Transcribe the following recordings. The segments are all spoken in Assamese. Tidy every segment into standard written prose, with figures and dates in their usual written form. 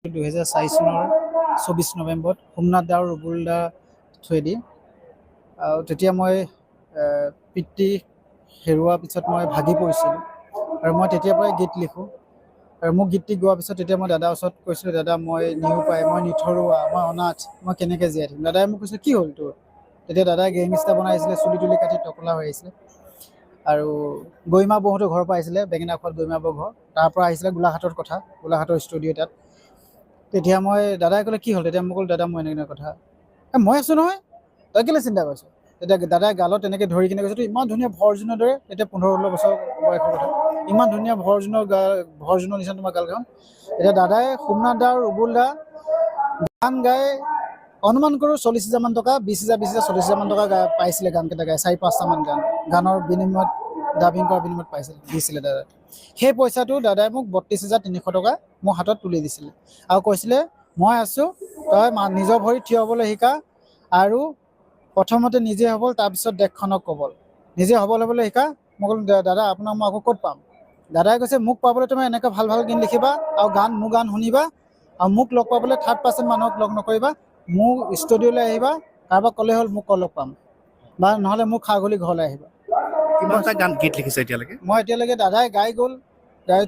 2004 চনৰ 24 নৱেম্বৰত সোমনাথ দা আৰু ৰুবুল দা থ্ৰুৱেদি আৰু তেতিয়া মই পিতৃ হেৰুৱাৰ পিছত মই ভাগি পৰিছিলোঁ আৰু মই তেতিয়াৰ পৰাই গীত লিখোঁ আৰু মোক গীতটি গোৱাৰ পিছত তেতিয়া মই দাদাৰ ওচৰত কৈছিলোঁ, দাদা মই নিৰুপায়, মই নিথৰুৱা, মই অনাথ, মই কেনেকৈ জীয়াই থাকিম। দাদাই মোক কৈছে কি হ'ল তোৰ? তেতিয়া দাদাই গেংষ্টা বনাই আহিছিলে, চুলি তুলি কাটি টকলা হৈ আহিছিলে আৰু গৰিমা বৌহঁতৰ ঘৰৰ পৰা আহিছিলে, বেঙেনাখোৱাত গৰিমা বৌৰ ঘৰ, তাৰ পৰা আহিছিলে গোলাঘাটৰ কথা, গোলাঘাটৰ ষ্টুডিঅ' তাত। তেতিয়া মই দাদাই ক'লে কি হ'ল? তেতিয়া মই ক'লো দাদা মই এনেকুৱা কথা, মই আছোঁ নহয়, তই কেলৈ চিন্তা কৰিছ? তেতিয়া দাদাই গালত তেনেকৈ ধৰি কিনে কৈছে, তই ইমান ধুনীয়া ভৰজুনৰ দৰে, তেতিয়া 15-16 বছৰ বয়সৰ কথা, ইমান ধুনীয়া ভৰজুনৰ নিচিনা তোমাৰ গালখন। এতিয়া দাদাই সোমনাথ দা আৰু ৰুবুল দা গান গাই অনুমান কৰোঁ 40,000 মান টকা, 20,000 40,000 মান টকা পাইছিলে গানকেইটা গাই, 4-5টা মান গানৰ বিনিময়ত ডাবিং কৰাৰ বিনিময়ত দিছিলে দাদাই। সেই পইচাটো দাদাই মোক 32,300 টকা মোৰ হাতত তুলি দিছিলে আৰু কৈছিলে মই আছোঁ, তই নিজৰ ভৰিত থিয় হ'বলৈ শিকা আৰু প্ৰথমতে নিজে সবল, তাৰপিছত দেশখনক কবল, নিজে সবল হ'বলৈ শিকা। মই ক'লো দাদা আপোনাক মই আকৌ ক'ত পাম? দাদাই কৈছে মোক পাবলৈ তুমি এনেকৈ ভাল ভাল গীত লিখিবা আৰু মোৰ গান শুনিবা আৰু মোক লগ পাবলৈ 3rd-person মানুহক লগ নকৰিবা, মোৰ ষ্টুডিঅ'লৈ আহিবা, কাৰোবাক ক'লে হ'ল মোক লগ পাম বা নহ'লে মোক খাগলি ঘৰলৈ আহিবা। কিমানটা গান গীত লিখিছে এতিয়ালৈকে? মই এতিয়ালৈকে দাদাই গাই গ'ল,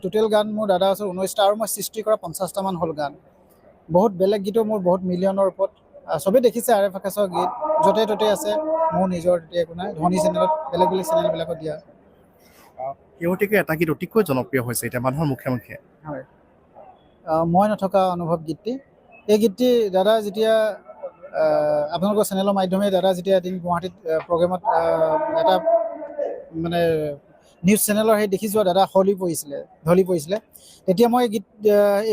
টোটেল গান মোৰ দাদাৰ ওচৰত 19টা আৰু মই সৃষ্টি কৰা 50টা মান হ'ল গান। বহুত বেলেগ গীতো মোৰ বহুত মিলিয়নৰ ওপৰত, চবেই দেখিছে আৰে ফাকেছৰ গীত য'তে ত'তে আছে, মোৰ নিজৰ তেতিয়া একো নাই, ধনী চেনেলত বেলেগ বেলেগ চেনেলবিলাকত দিয়া। শেহতীয়াকৈ এটা গীত অতিকৈ জনপ্ৰিয় হৈছে এতিয়া মানুহৰ মুখে মুখে। হয়, মই নথকা অনুভৱ গীতটি। এই গীতটি দাদা যেতিয়া আপোনালোকৰ চেনেলৰ মাধ্যমে দাদা যেতিয়া এদিন গুৱাহাটীত প্ৰগ্ৰেমত এটা মানে নিউজ চেনেলৰ সেই দেখিছোঁ দাদা ঢলি পৰিছিলে, তেতিয়া মই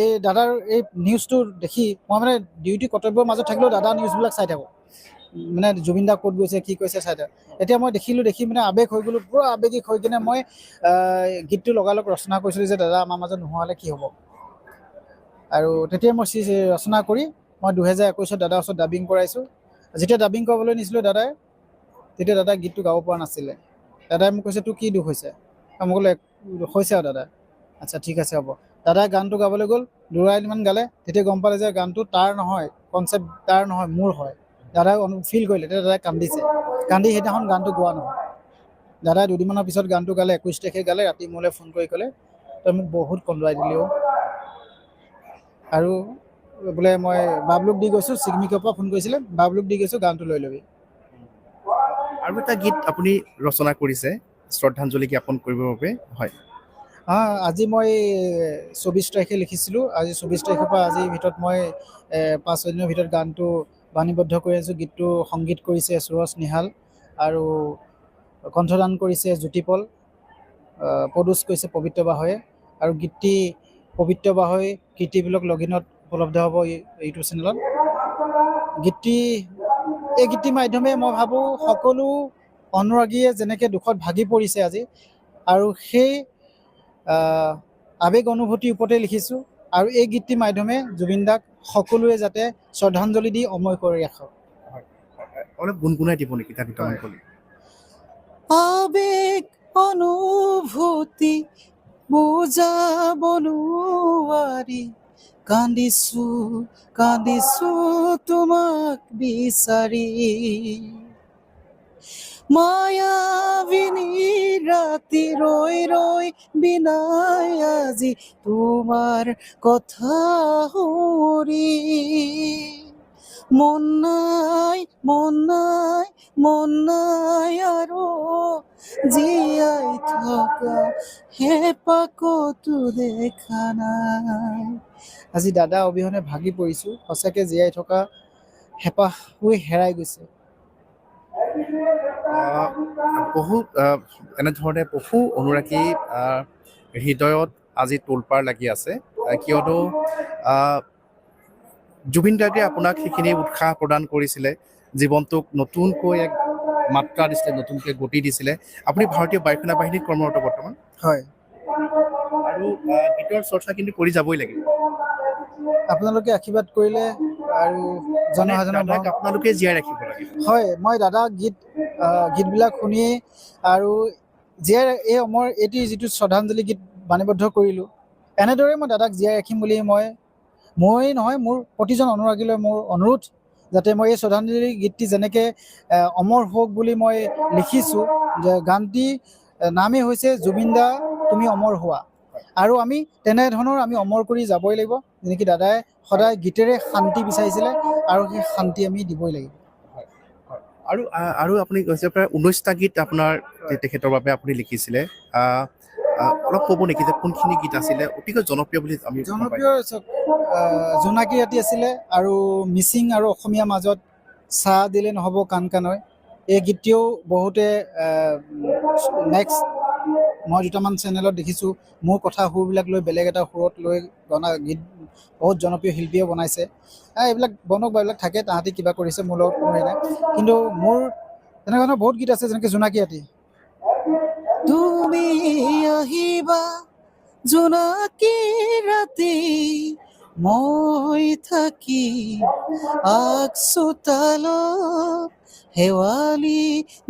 এই দাদাৰ এই নিউজটো দেখি মই মানে ডিউটি কৰ্তব্যৰ মাজত থাকিলেও দাদা নিউজবিলাক চাই থাকোঁ, মানে জুবিন দা ক'ত গৈছে কি কৈছে চাই থাকোঁ। এতিয়া মই দেখি মানে আৱেগ হৈ গ'লোঁ, পুৰা আৱেগিক হৈ কিনে মই গীতটো লগালগ ৰচনা কৰিছিলোঁ যে দাদা আমাৰ মাজত নোহোৱা হ'লে কি হ'ব। আৰু তেতিয়াই মই ৰচনা কৰি মই 2021 দাদাৰ ওচৰত ডাবিং কৰাইছোঁ। যেতিয়া ডাবিং কৰাবলৈ নিছিলোঁ দাদাই, তেতিয়া দাদাই গীতটো গাব পৰা নাছিলে। দাদাই মোক কৈছে তোৰ কি দুখ হৈছে? মই ক'লো হৈছে আৰু দাদা, আচ্ছা ঠিক আছে হ'ব। দাদাই গানটো গাবলৈ গ'ল, 2 লাইনমান গালে, তেতিয়া গম পালে যে গানটো তাৰ নহয়, কনচেপ্ট তাৰ নহয়, মোৰ হয়। দাদাই ফিল কৰিলে, তেতিয়া দাদাই কান্দি সেইদিনাখন গানটো গোৱা নহয়। দাদাই 2 দিনমানৰ পিছত গানটো গালে, 21 তাৰিখে গালে, ৰাতি মোলৈ ফোন কৰি ক'লে তই মোক বহুত কন্দুৱাই দিলি অ'। আৰু বোলে মই বাবলুক দি গৈছোঁ, চিগমিকৰ পৰা ফোন কৰিছিলে, বাবলুক দি গৈছোঁ গানটো লৈ ল'বি। আৰু এটা গীত আপুনি ৰচনা কৰিছে শ্ৰদ্ধাঞ্জলি জ্ঞাপন কৰিবৰ বাবে, হয়। আজি মই 24 তাৰিখে লিখিছিলোঁ, আজি 24 তাৰিখৰ পৰা আজিৰ ভিতৰত মই 5-6 দিনৰ ভিতৰত গানটো বাণীবদ্ধ কৰি আছোঁ। গীতটো সংগীত কৰিছে সুৰজ নিহাল আৰু কণ্ঠদান কৰিছে জ্যোতিপল, প্ৰডিউচ কৰিছে পবিত্ৰ বাহয়ে আৰু গীতটি পবিত্ৰ বাহৈ কীৰ্তিবিলক লগিনত উপলব্ধ হ'ব ইউটিউব চেনেলত। এই গীতটিৰ মাধ্যমে মই ভাবোঁ সকলো অনুৰাগীয়ে যেনেকৈ দুখত ভাগি পৰিছে আজি, আৰু সেই আৱেগ অনুভূতিৰ ওপৰতে লিখিছোঁ আৰু এই গীতটিৰ মাধ্যমে জুবিন দাক সকলোৱে যাতে শ্ৰদ্ধাঞ্জলি দি অমৰ কৰি ৰাখক। অলপ গুণগুণাই দিব নেকি তাত দুটামান ক'লে? আৱেগ অনুভূতি বুজাব নোৱাৰি, কান্দিছো তোমাক বিচাৰি, মায়াবিনী ৰাতি ৰৈ বিনাই আজি তোমাৰ কথা সুৰি, মন নাই আৰু জীয়াই থকা হেঁপাহ ক'তো দেখা নাই। আজি দাদা অবিহনে ভাগি পৰিছোঁ, সঁচাকৈ জীয়াই থকা হেঁপাহবোৰ হেৰাই গৈছে। এনেধৰণে বহু অনুৰাগী হৃদয়ত আজি তোলপাৰ লাগি আছে, কিয়নো জুবিন গাৰ্গে আপোনাক সেইখিনি উৎসাহ প্ৰদান কৰিছিলে, জীৱনটোক নতুনকৈ এক মাত্ৰা দিছিলে, নতুনকৈ গতি দিছিলে। আপুনি ভাৰতীয় বায়ুসেনা বাহিনীত কৰ্মৰত বৰ্তমান, হয়। আৰু গীতৰ চৰ্চা কিন্তু কৰি যাবই লাগিব। আপোনালোকে আশীৰ্বাদ কৰিলে আৰু জনসাধাৰণৰ আপোনালোকে জীয়াই ৰাখিব লাগিব। হয়, মই দাদা গীতবিলাক শুনি আৰু এই অমৰ এইটো যিটো শ্ৰদ্ধাঞ্জলি গীত বাণীবদ্ধ কৰিলোঁ, এনেদৰে মই দাদাক জীয়াই ৰাখিম বুলি মই মই নহয়, মোৰ প্ৰতিজন অনুৰাগীলৈ মোৰ অনুৰোধ, যাতে মই এই শ্ৰদ্ধাঞ্জলি গীতটি যেনেকৈ অমৰ হওক বুলি মই লিখিছোঁ, যে গানটি নামেই হৈছে জুবিন দা তুমি অমৰ হোৱা। আৰু আমি তেনেধৰণৰ আমি অমৰ কৰি যাবই লাগিব, যেনেকৈ দাদাই সদায় গীতেৰে শান্তি বিচাৰিছিলে, আৰু সেই শান্তি আমি দিবই লাগিব। আৰু আপুনি কৈছে প্ৰায় 19টা গীত আপোনাৰ তেখেতৰ বাবে আপুনি লিখিছিলে। অলপ ক'ব নেকি যে কোনখিনি গীত আছিলে অতিকৈ জনপ্ৰিয় বুলি আমি গম জনপ্ৰিয় জোনাকী ৰাতি আছিলে, আৰু মিচিং আৰু অসমীয়া মাজত চাহ দিলে নহ'ব কাণ কাণৈ, এই গীতটিও বহুতে নেক্সট মই দুটামান চেনেলত দেখিছোঁ মোৰ কথা সুৰবিলাক লৈ বেলেগ এটা সুৰত লৈ গীত বহুত জনপ্ৰিয় শিল্পীয়ে বনাইছে। এইবিলাক বনক বা এইবিলাক থাকে, তাহাঁতি কিবা কৰিছে, মোৰ লগত কোনো হেৰি নাই। কিন্তু মোৰ তেনেকুৱা ধৰণৰ বহুত গীত আছে, যেনেকৈ জোনাকী ৰাতি। তুমি আহিবা জোনাকী ৰাতি, মই থাকি আগচোতালত, শেৱালি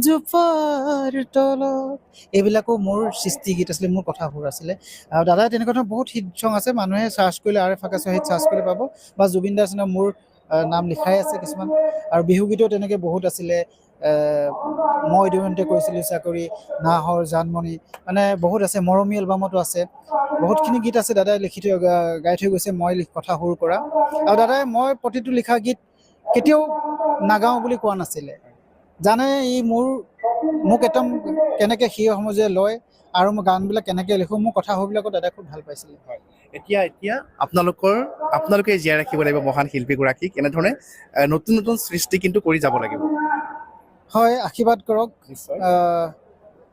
জোপাৰ তলত, এইবিলাকো মোৰ সৃষ্টি গীত আছিলে, মোৰ কথা সুৰ আছিলে। আৰু দাদাই তেনেকুৱা ধৰণৰ বহুত হিট চং আছে, মানুহে চাৰ্চ কৰিলে RF আকাশৰ হিট চাৰ্চ কৰিলে পাব, বা জুবিন দাৰ চিনেমা মোৰ নাম লিখাই আছে কিছুমান। আৰু বিহু গীতো তেনেকৈ বহুত আছিলে, মই দিওঁতে কৰিছিলোঁ চাকৰি, নাহৰ জানমণি, মানে বহুত আছে, মৰমী এলবামতো আছে। বহুতখিনি গীত আছে দাদাই লিখি থৈ গাই থৈ গৈছে, মই কথা সুৰ কৰা। আৰু দাদাই মই প্ৰতিটো লিখা গীত কেতিয়াও নাগাওঁ বুলি কোৱা নাছিলে, জানে ই মোক একদম কেনেকৈ সিয়ে সমজে লয়, আৰু মই গানবিলাক কেনেকৈ লিখোঁ, মোৰ কথা সুৰবিলাকো দাদাই খুব ভাল পাইছিলে। এতিয়া আপোনালোকে জীয়াই ৰাখিব লাগিব মহান শিল্পীগৰাকীক, এনেধৰণে নতুন নতুন সৃষ্টি কিন্তু কৰি যাব লাগিব। হয়, আশীৰ্বাদ কৰক। নিশ্চয়।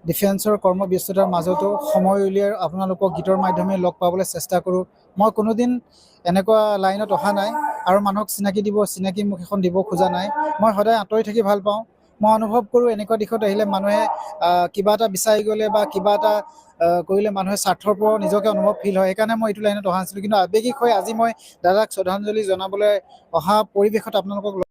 ডিফেন্সৰ কৰ্মব্যস্ততাৰ মাজতো সময় উলিয়াই আপোনালোকক গীতৰ মাধ্যমে লগ পাবলৈ চেষ্টা কৰোঁ। মই কোনোদিন এনেকুৱা লাইনত অহা নাই, আৰু মানুহক চিনাকি মুখ এখন দিব খোজা নাই। মই সদায় আঁতৰি থাকি ভাল পাওঁ। মই অনুভৱ কৰোঁ এনেকুৱা দিশত আহিলে মানুহে কিবা এটা বিচাৰি গ'লে বা কিবা এটা কৰিলে মানুহে স্বাৰ্থৰ পৰা নিজকে অনুভৱ ফিল হয়, সেইকাৰণে মই এইটো লাইনত অহা নাছিলোঁ। কিন্তু আৱেগিক হৈ আজি মই দাদাক শ্ৰদ্ধাঞ্জলি জনাবলৈ অহা পৰিৱেশত আপোনালোকক